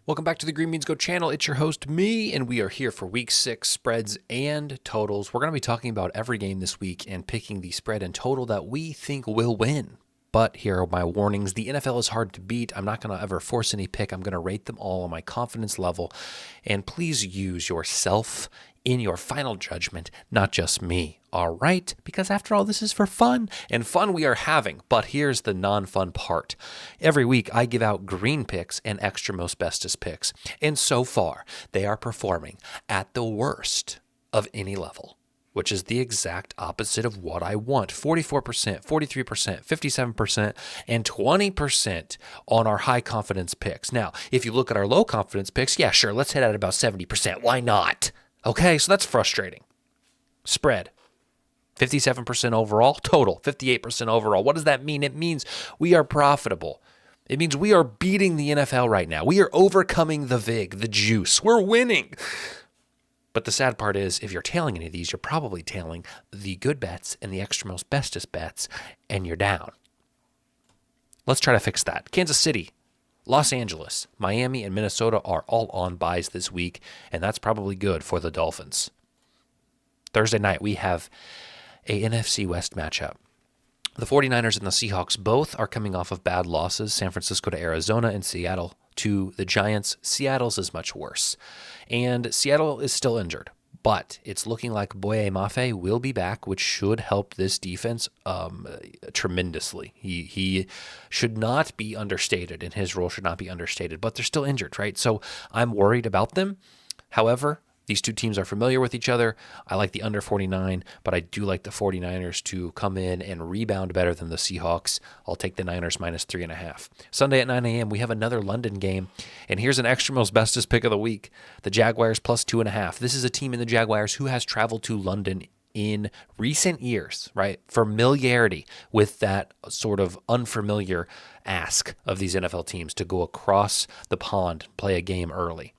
Welcome back to the Green Beans Go channel. It's your host, me, and we are here for week 6 spreads and totals. We're going to be talking about every game this week and picking the spread and total that we think will win. But here are my warnings. The NFL is hard to beat. I'm not going to ever force any pick. I'm going to rate them all on my confidence level. And please use yourself in your final judgment, not just me. All right? Because after all, this is for fun. And fun we are having. But here's the non-fun part. Every week, I give out green picks and extra most bestest picks. And so far, they are performing at the worst of any level, which is the exact opposite of what I want. 44%, 43%, 57%, and 20% on our high confidence picks. Now, if you look at our low confidence picks, yeah, sure, let's hit at about 70%. Why not? Okay, so that's frustrating. Spread, 57% overall. Total, 58% overall. What does that mean? It means we are profitable. It means we are beating the NFL right now. We are overcoming the VIG, the juice. We're winning. But the sad part is, if you're tailing any of these, you're probably tailing the good bets and the extra most bestest bets, and you're down. Let's try to fix that. Kansas City, Los Angeles, Miami, and Minnesota are all on buys this week, and that's probably good for the Dolphins. Thursday night, we have a NFC West matchup. The 49ers and the Seahawks both are coming off of bad losses. San Francisco to Arizona and Seattle to the Giants. Seattle's is much worse. And Seattle is still injured, but it's looking like Boye Mafe will be back, which should help this defense tremendously. He should not be understated, and his role should not be understated, but they're still injured, right? So I'm worried about them. However, these two teams are familiar with each other. I like the under 49, but I do like the 49ers to come in and rebound better than the Seahawks. I'll take the Niners minus 3.5. Sunday at 9 a.m., we have another London game, and here's an extra most bestest pick of the week. The Jaguars plus 2.5. This is a team in the Jaguars who has traveled to London in recent years, right? Familiarity with that sort of unfamiliar ask of these NFL teams to go across the pond, play a game early.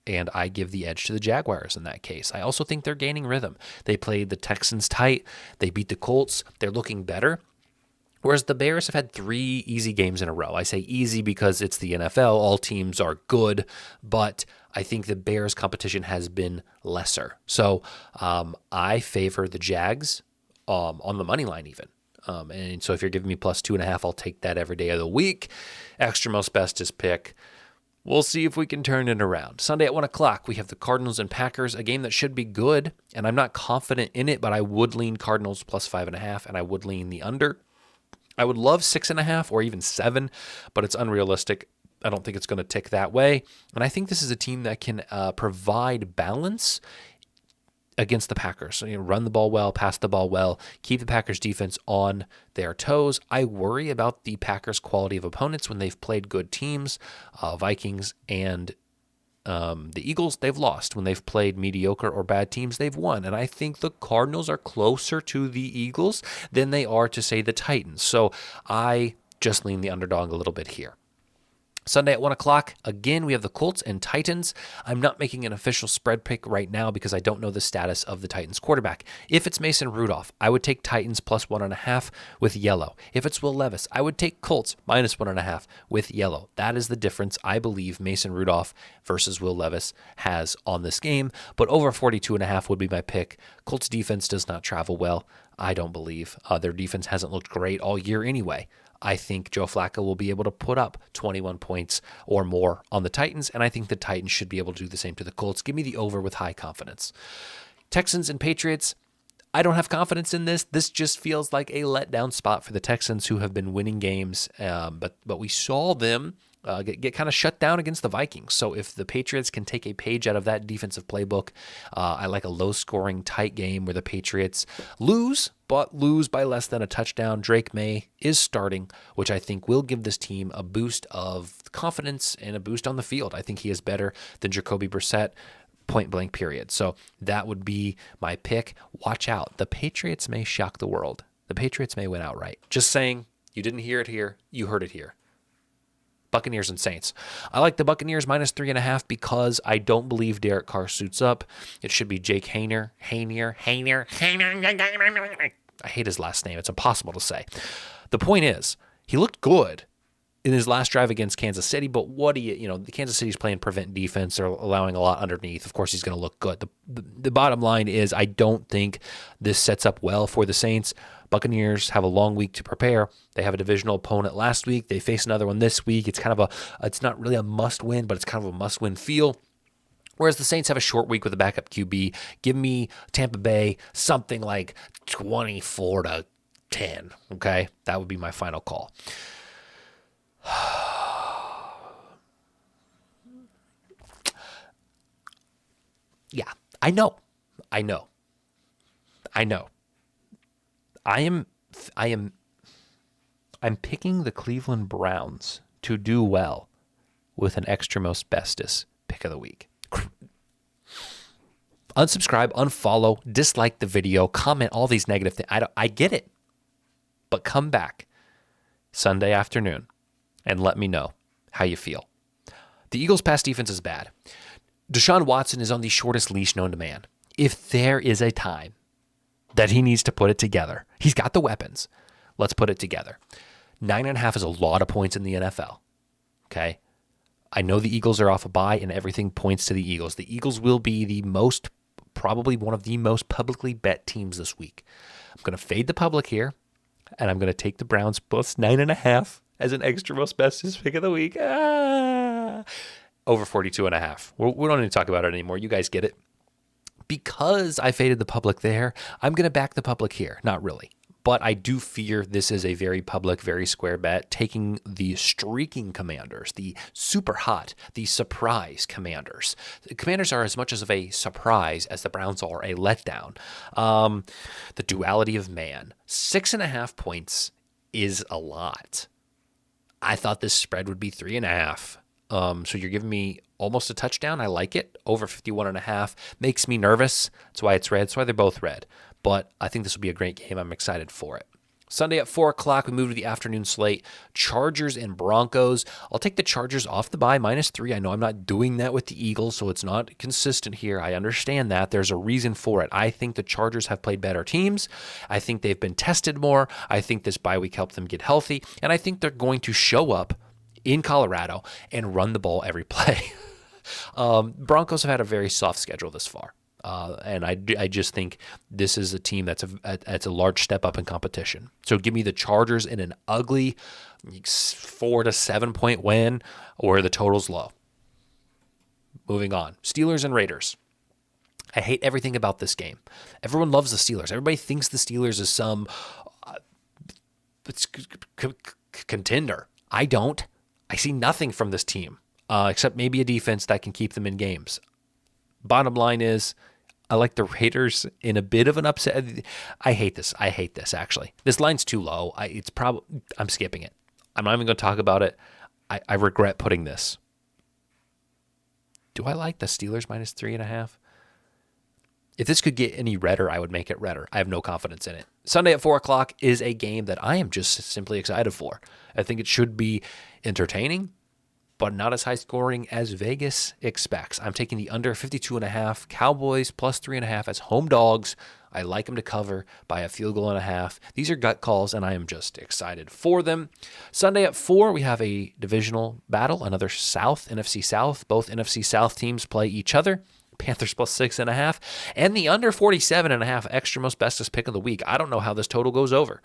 And I give the edge to the Jaguars in that case. I also think they're gaining rhythm. They played the Texans tight. They beat the Colts. They're looking better. Whereas the Bears have had 3 easy games in a row. I say easy because it's the NFL. All teams are good. But I think the Bears' competition has been lesser. So I favor the Jags on the money line even. And so if you're giving me plus 2.5, I'll take that every day of the week. Extra most bestest pick. We'll see if we can turn it around. Sunday at 1 o'clock, we have the Cardinals and Packers, a game that should be good, and I'm not confident in it, but I would lean Cardinals plus 5.5, and I would lean the under. I would love 6.5 or even 7, but it's unrealistic. I don't think it's going to tick that way, and I think this is a team that can provide balance against the Packers. So, run the ball well, pass the ball well, keep the Packers defense on their toes. I worry about the Packers' quality of opponents when they've played good teams. Vikings and the Eagles, they've lost. When they've played mediocre or bad teams, they've won. And I think the Cardinals are closer to the Eagles than they are to, say, the Titans. So I just lean the underdog a little bit here. Sunday at 1 o'clock, again, we have the Colts and Titans. I'm not making an official spread pick right now because I don't know the status of the Titans quarterback. If it's Mason Rudolph, I would take Titans plus 1.5 with yellow. If it's Will Levis, I would take Colts minus 1.5 with yellow. That is the difference I believe Mason Rudolph versus Will Levis has on this game. But over 42.5 would be my pick. Colts defense does not travel well, I don't believe. Their defense hasn't looked great all year anyway. I think Joe Flacco will be able to put up 21 points or more on the Titans, and I think the Titans should be able to do the same to the Colts. Give me the over with high confidence. Texans and Patriots, I don't have confidence in this. This just feels like a letdown spot for the Texans, who have been winning games, but we saw them get kind of shut down against the Vikings. So if the Patriots can take a page out of that defensive playbook, I like a low-scoring, tight game where the Patriots lose, but lose by less than a touchdown. Drake May is starting, which I think will give this team a boost of confidence and a boost on the field. I think he is better than Jacoby Brissett, point blank period. So that would be my pick. Watch out. The Patriots may shock the world. The Patriots may win outright. Just saying, you didn't hear it here. You heard it here. Buccaneers and Saints. I like the Buccaneers minus 3.5 because I don't believe Derek Carr suits up. It should be Jake Haener. I hate his last name. It's impossible to say. The point is, he looked good in his last drive against Kansas City, but what do you know, the Kansas City's playing prevent defense. They're allowing a lot underneath. Of course, he's going to look good. The bottom line is I don't think this sets up well for the Saints. Buccaneers have a long week to prepare. They have a divisional opponent last week. They face another one this week. It's kind of it's not really a must win, but it's kind of a must win feel. Whereas the Saints have a short week with a backup QB. Give me Tampa Bay something like 24-10. Okay, that would be my final call. Yeah, I know. I'm picking the Cleveland Browns to do well with an extra most bestest pick of the week. Unsubscribe, unfollow, dislike the video, comment all these negative things. I get it. But come back Sunday afternoon and let me know how you feel. The Eagles' pass defense is bad. Deshaun Watson is on the shortest leash known to man. If there is a time that he needs to put it together, he's got the weapons. Let's put it together. 9.5 is a lot of points in the NFL. Okay? I know the Eagles are off a bye and everything points to the Eagles. The Eagles will be probably one of the most publicly bet teams this week. I'm going to fade the public here, and I'm going to take the Browns plus 9.5 as an extra most bestest pick of the week. Over 42.5. We don't need to talk about it anymore. You guys get it. Because I faded the public there, I'm going to back the public here. Not really. But I do fear this is a very public, very square bet, taking the streaking Commanders, the super hot, the surprise Commanders. The Commanders are as much of a surprise as the Browns are a letdown. The duality of man. 6.5 points is a lot. I thought this spread would be 3.5. So you're giving me almost a touchdown. I like it. Over 51.5 makes me nervous. That's why it's red. That's why they're both red. But I think this will be a great game. I'm excited for it. Sunday at 4 o'clock, we move to the afternoon slate. Chargers and Broncos. I'll take the Chargers off the bye, -3. I know I'm not doing that with the Eagles, so it's not consistent here. I understand that. There's a reason for it. I think the Chargers have played better teams. I think they've been tested more. I think this bye week helped them get healthy. And I think they're going to show up in Colorado and run the ball every play. Broncos have had a very soft schedule this far. And I just think this is a team that's a large step up in competition. So give me the Chargers in an ugly 4 to 7 point win, or the total's low. Moving on. Steelers and Raiders. I hate everything about this game. Everyone loves the Steelers. Everybody thinks the Steelers is some contender. I don't. I see nothing from this team, except maybe a defense that can keep them in games. Bottom line is, I like the Raiders in a bit of an upset. I hate this, actually. This line's too low. I'm skipping it. I'm not even going to talk about it. I regret putting this. Do I like the Steelers -3.5? If this could get any redder, I would make it redder. I have no confidence in it. Sunday at 4 o'clock is a game that I am just simply excited for. I think it should be entertaining, but not as high scoring as Vegas expects. I'm taking the under 52.5, Cowboys plus 3.5 as home dogs. I like them to cover by a field goal and a half. These are gut calls, and I am just excited for them. Sunday at 4, we have a divisional battle, another NFC South. Both NFC South teams play each other. Panthers plus 6.5, and the under 47.5 extra most bestest pick of the week. I don't know how this total goes over.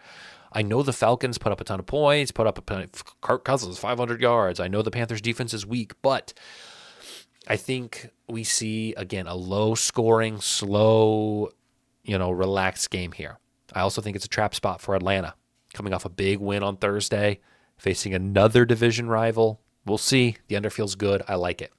I know the Falcons put up a ton of points, Kirk Cousins, 500 yards. I know the Panthers defense is weak, but I think we see, again, a low-scoring, slow, relaxed game here. I also think it's a trap spot for Atlanta, coming off a big win on Thursday, facing another division rival. We'll see. The under feels good. I like it.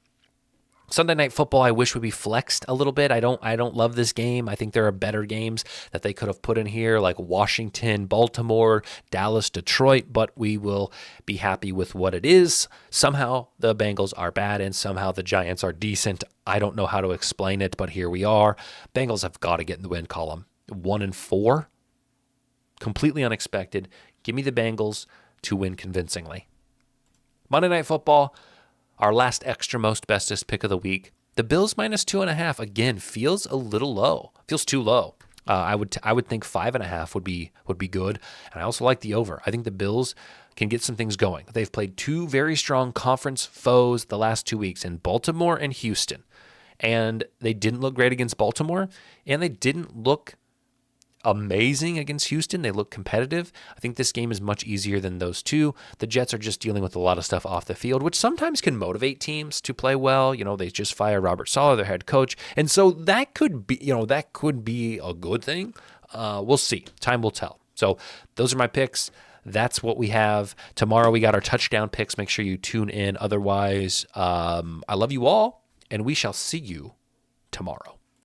Sunday Night Football, I wish would be flexed a little bit. I don't love this game. I think there are better games that they could have put in here, like Washington, Baltimore, Dallas, Detroit, but we will be happy with what it is. Somehow the Bengals are bad, and somehow the Giants are decent. I don't know how to explain it, but here we are. Bengals have got to get in the win column. 1-4, completely unexpected. Give me the Bengals to win convincingly. Monday Night Football, our last extra most bestest pick of the week. The Bills -2.5, again, feels a little low. Feels too low. I would think 5.5 would be good. And I also like the over. I think the Bills can get some things going. They've played two very strong conference foes the last 2 weeks in Baltimore and Houston. And they didn't look great against Baltimore, and they didn't look amazing against Houston. They look competitive. I think this game is much easier than those two. The Jets are just dealing with a lot of stuff off the field, which sometimes can motivate teams to play well. They just fired Robert Saleh, their head coach. And so that could be a good thing. We'll see. Time will tell. So those are my picks. That's what we have. Tomorrow we got our touchdown picks. Make sure you tune in. Otherwise, I love you all, and we shall see you tomorrow.